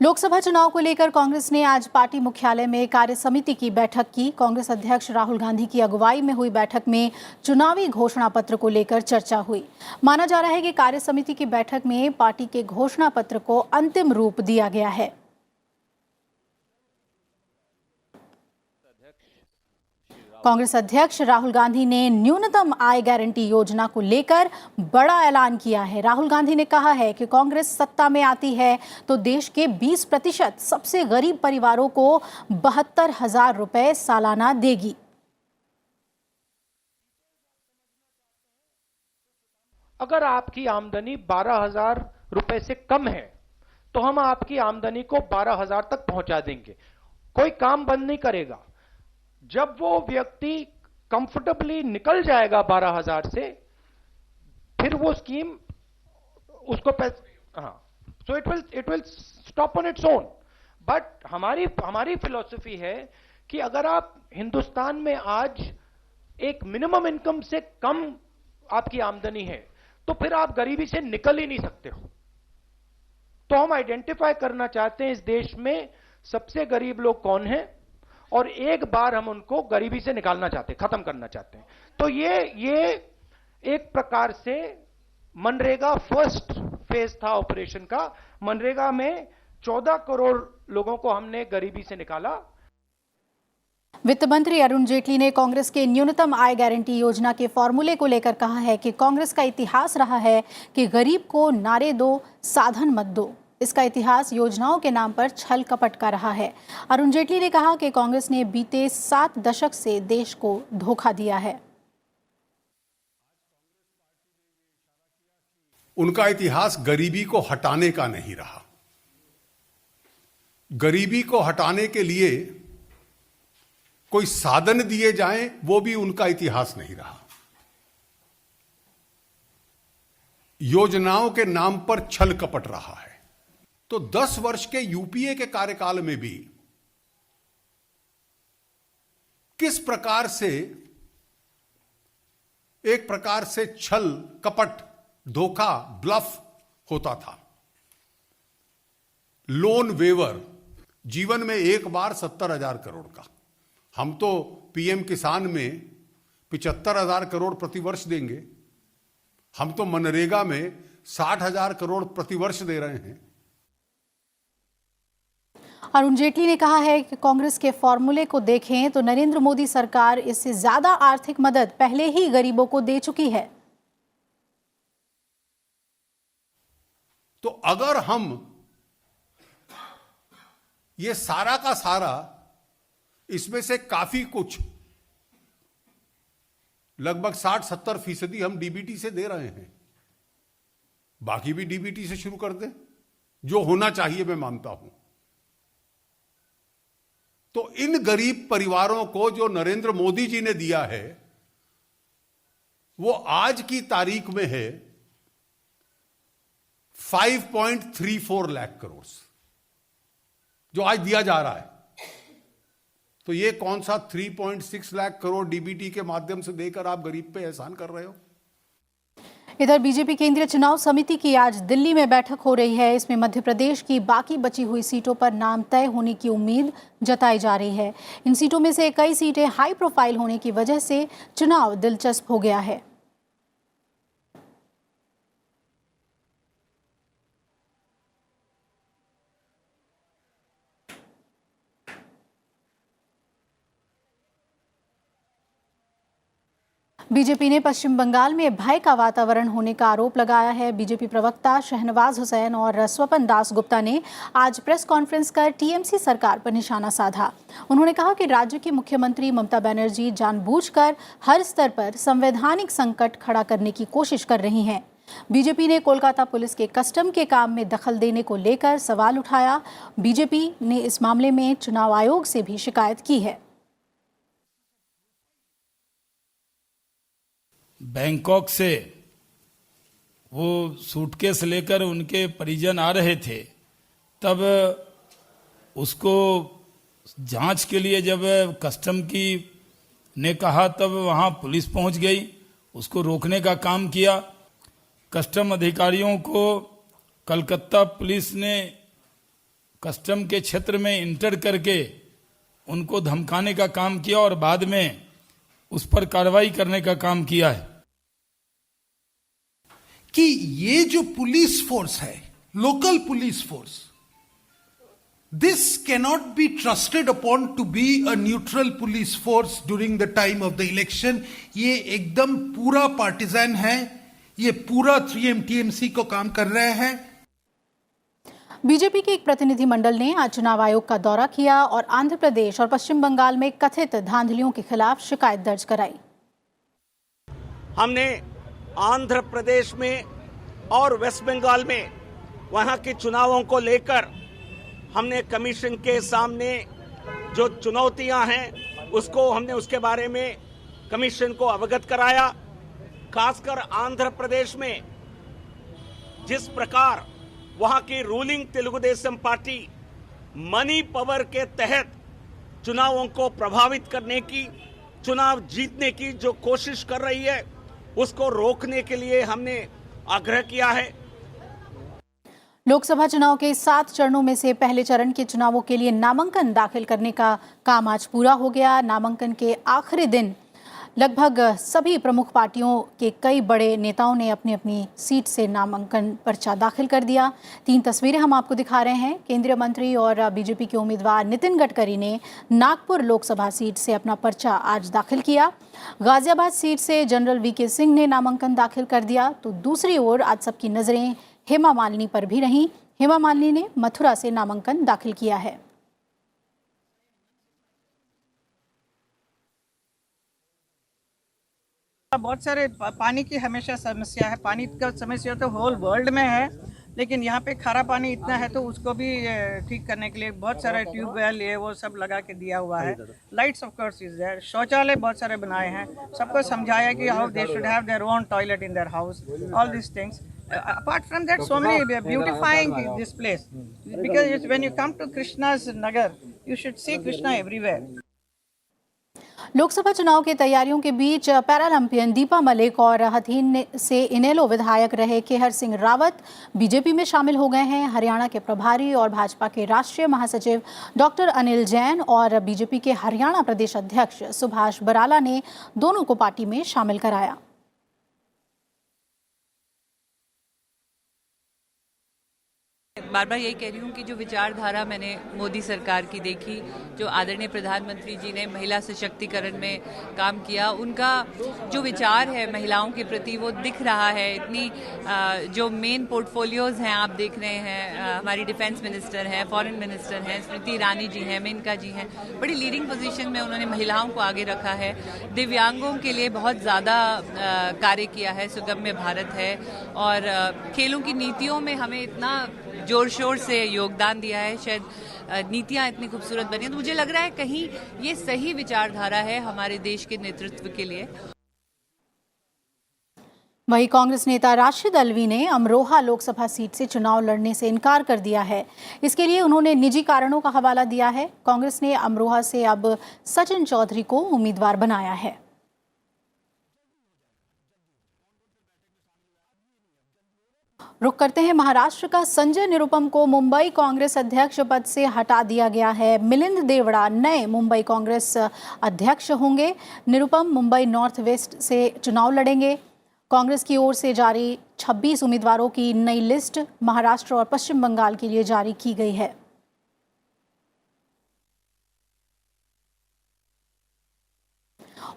लोकसभा चुनाव को लेकर कांग्रेस ने आज पार्टी मुख्यालय में कार्य समिति की बैठक की। कांग्रेस अध्यक्ष राहुल गांधी की अगुवाई में हुई बैठक में चुनावी घोषणा पत्र को लेकर चर्चा हुई। माना जा रहा है कि कार्य समिति की बैठक में पार्टी के घोषणा पत्र को अंतिम रूप दिया गया है। कांग्रेस अध्यक्ष राहुल गांधी ने न्यूनतम आय गारंटी योजना को लेकर बड़ा ऐलान किया है। राहुल गांधी ने कहा है कि कांग्रेस सत्ता में आती है तो देश के 20% सबसे गरीब परिवारों को 72,000 रुपए सालाना देगी। अगर आपकी आमदनी 12,000 रुपए से कम है तो हम आपकी आमदनी को 12,000 तक पहुंचा देंगे। कोई काम बंद नहीं करेगा। जब वो व्यक्ति कंफर्टेबली निकल जाएगा 12,000 से, फिर वो स्कीम उसको so it will stop on its own. But हमारी फिलॉसफी है कि अगर आप हिंदुस्तान में आज एक मिनिमम इनकम से कम आपकी आमदनी है तो फिर आप गरीबी से निकल ही नहीं सकते हो। तो हम आइडेंटिफाई करना चाहते हैं इस देश में सबसे गरीब लोग कौन हैं और एक बार हम उनको गरीबी से निकालना चाहते हैं, खत्म करना चाहते हैं। तो ये एक प्रकार से मनरेगा फर्स्ट फेज था ऑपरेशन का। मनरेगा में 14 करोड़ लोगों को हमने गरीबी से निकाला। वित्त मंत्री अरुण जेटली ने कांग्रेस के न्यूनतम आय गारंटी योजना के फॉर्मूले को लेकर कहा है कि कांग्रेस का इतिहास रहा है कि गरीब को नारे दो, साधन मत दो। इसका इतिहास योजनाओं के नाम पर छल कपट का रहा है। अरुण जेटली ने कहा कि कांग्रेस ने बीते 7 दशक से देश को धोखा दिया है। उनका इतिहास गरीबी को हटाने का नहीं रहा। गरीबी को हटाने के लिए कोई साधन दिए जाएं, वो भी उनका इतिहास नहीं रहा। योजनाओं के नाम पर छल कपट रहा है। तो 10 वर्ष के यूपीए के कार्यकाल में भी किस प्रकार से एक प्रकार से छल कपट, धोखा, ब्लफ होता था। लोन वेवर, जीवन में एक बार 70,000 करोड़ का। हम तो पीएम किसान में 75,000 करोड़ प्रतिवर्ष देंगे। हम तो मनरेगा में 60,000 करोड़ प्रतिवर्ष दे रहे हैं। अरुण जेटली ने कहा है कि कांग्रेस के फॉर्मूले को देखें तो नरेंद्र मोदी सरकार इससे ज्यादा आर्थिक मदद पहले ही गरीबों को दे चुकी है। तो अगर हम ये सारा का सारा, इसमें से काफी कुछ, लगभग 60-70% हम डीबीटी से दे रहे हैं, बाकी भी डीबीटी से शुरू कर दें, जो होना चाहिए मैं मानता हूं। तो इन गरीब परिवारों को जो नरेंद्र मोदी जी ने दिया है वो आज की तारीख में है 5.34 लाख करोड़, जो आज दिया जा रहा है। तो ये कौन सा 3.6 लाख करोड़ डीबीटी के माध्यम से देकर आप गरीब पे एहसान कर रहे हो? इधर बीजेपी केंद्रीय चुनाव समिति की आज दिल्ली में बैठक हो रही है। इसमें मध्य प्रदेश की बाकी बची हुई सीटों पर नाम तय होने की उम्मीद जताई जा रही है। इन सीटों में से कई सीटें हाई प्रोफाइल होने की वजह से चुनाव दिलचस्प हो गया है। बीजेपी ने पश्चिम बंगाल में भय का वातावरण होने का आरोप लगाया है। बीजेपी प्रवक्ता शहनवाज हुसैन और स्वपन दास गुप्ता ने आज प्रेस कॉन्फ्रेंस कर टीएमसी सरकार पर निशाना साधा। उन्होंने कहा कि राज्य की मुख्यमंत्री ममता बनर्जी जानबूझकर हर स्तर पर संवैधानिक संकट खड़ा करने की कोशिश कर रही हैं। बीजेपी ने कोलकाता पुलिस के कस्टम के काम में दखल देने को लेकर सवाल उठाया। बीजेपी ने इस मामले में चुनाव आयोग से भी शिकायत की है। बैंकॉक से वो सूटकेस लेकर उनके परिजन आ रहे थे, तब उसको जांच के लिए जब कस्टम की ने कहा तब वहां पुलिस पहुंच गई, उसको रोकने का काम किया। कस्टम अधिकारियों को कलकत्ता पुलिस ने कस्टम के क्षेत्र में इंटर करके उनको धमकाने का काम किया और बाद में उस पर कार्रवाई करने का काम किया है। कि ये जो पुलिस फोर्स है, local police force, this cannot be trusted upon to be a neutral police force during the time of the election. ये एकदम पूरा पार्टिजन है, ये पूरा 3M TMC को काम कर रहे हैं। बीजेपी के एक प्रतिनिधि मंडल ने आज चुनाव आयोग का दौरा किया और आंध्र प्रदेश और पश्चिम बंगाल में कथित धांधलियों के खिलाफ शिकायत दर्ज कराई। हमने आंध्र प्रदेश में और वेस्ट बंगाल में वहां के चुनावों को लेकर हमने कमीशन के सामने जो चुनौतियां हैं हमने उसके बारे में कमीशन को अवगत कराया। खासकर आंध्र प्रदेश में जिस प्रकार वहां की ruling Telugu Desam party money power के तहत चुनावों को प्रभावित करने की, चुनाव जीतने की जो कोशिश कर रही है, उसको रोकने के लिए हमने आग्रह किया है। लोकसभा चुनाव के 7 चरणों में से पहले चरण के चुनावों के लिए नामांकन दाखिल करने का काम आज पूरा हो गया। नामांकन के आखिरी दिन लगभग सभी प्रमुख पार्टियों के कई बड़े नेताओं ने अपनी अपनी सीट से नामांकन पर्चा दाखिल कर दिया। 3 तस्वीरें हम आपको दिखा रहे हैं। केंद्रीय मंत्री और बीजेपी के उम्मीदवार नितिन गडकरी ने नागपुर लोकसभा सीट से अपना पर्चा आज दाखिल किया। गाजियाबाद सीट से जनरल वीके सिंह ने नामांकन दाखिल कर दिया। तो दूसरी ओर आज सबकी नजरें हेमा मालिनी पर भी रहीं। हेमा मालिनी ने मथुरा से नामांकन दाखिल किया है। बहुत सारे पानी की हमेशा समस्या है। पानी का समस्या तो होल वर्ल्ड में है, लेकिन यहाँ पे खारा पानी इतना है तो उसको भी ठीक करने के लिए बहुत सारे ट्यूबवेल ये वो सब लगा के दिया हुआ है। Lights of course is there. शौचालय बहुत सारे बनाए हैं। सबको समझाया कि how they should have their own toilet in their house, all this things. Apart from that, so many beautifying this place, because when you come to Krishna's Nagar, you should see Krishna everywhere. Lok Sabha चुनाव की तैयारियों के बीच Paralympian Deepa Malik और हथीन से इनेलो विधायक रहे Kehar Singh Rawat BJP में शामिल हो गए हैं। हरियाणा के प्रभारी और भाजपा के राष्ट्रीय महासचिव डॉक्टर अनिल जैन और बीजेपी के हरियाणा प्रदेश अध्यक्ष सुभाष बराला ने दोनों को पार्टी में शामिल कराया। बार बार यही कह रही हूँ कि जो विचारधारा मैंने मोदी सरकार की देखी, जो आदरणीय प्रधानमंत्री जी ने महिला सशक्तिकरण में काम किया, उनका जो विचार है महिलाओं के प्रति वो दिख रहा है। इतनी जो मेन पोर्टफोलियोज हैं आप देख रहे हैं, हमारी डिफेंस मिनिस्टर हैं, फॉरेन मिनिस्टर हैं, स्मृति ईरानी जी हैं, मेनका जी हैं, बड़ी लीडिंग पोजीशन में उन्होंने महिलाओं को आगे रखा है। दिव्यांगों के लिए बहुत ज़्यादा कार्य किया है, सुगम्य भारत है, और खेलों की नीतियों में हमें इतना जोर शोर से योगदान दिया है। शायद नीतियां इतनी खूबसूरत बनी हैं, तो मुझे लग रहा है कहीं ये सही विचारधारा है हमारे देश के नेतृत्व के लिए। वहीं कांग्रेस नेता राशिद अल्वी ने अमरोहा लोकसभा सीट से चुनाव लड़ने से इनकार कर दिया है। इसके लिए उन्होंने निजी कारणों का हवाला दिया है। कांग्रेस ने अमरोहा से अब सचिन चौधरी को उम्मीदवार बनाया है। रुक करते हैं महाराष्ट्र का। संजय निरुपम को मुंबई कांग्रेस अध्यक्ष पद से हटा दिया गया है। मिलिंद देवड़ा नए मुंबई कांग्रेस अध्यक्ष होंगे। निरुपम मुंबई नॉर्थ वेस्ट से चुनाव लड़ेंगे। कांग्रेस की ओर से जारी 26 उम्मीदवारों की नई लिस्ट महाराष्ट्र और पश्चिम बंगाल के लिए जारी की गई है।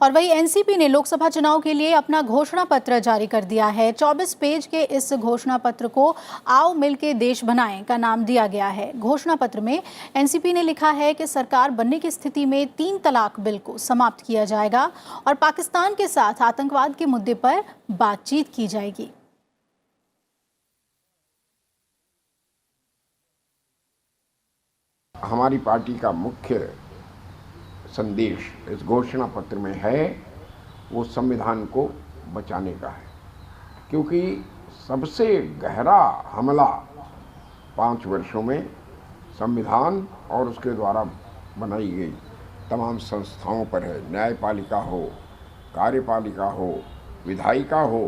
और वही एनसीपी ने लोकसभा चुनाव के लिए अपना घोषणा पत्र जारी कर दिया है। 24 पेज के इस घोषणा पत्र को आओ मिलके देश बनाएं का नाम दिया गया है। घोषणा पत्र में एनसीपी ने लिखा है कि सरकार बनने की स्थिति में 3 तलाक बिल को समाप्त किया जाएगा और पाकिस्तान के साथ आतंकवाद के मुद्दे पर बातचीत की जाएगी। हमारी पार्टी का मुख्य संदेश इस घोषणा पत्र में है वो संविधान को बचाने का है, क्योंकि सबसे गहरा हमला 5 वर्षों में संविधान और उसके द्वारा बनाई गई तमाम संस्थाओं पर है। न्यायपालिका हो, कार्यपालिका हो, विधायिका हो,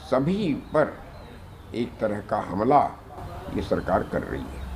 सभी पर एक तरह का हमला ये सरकार कर रही है।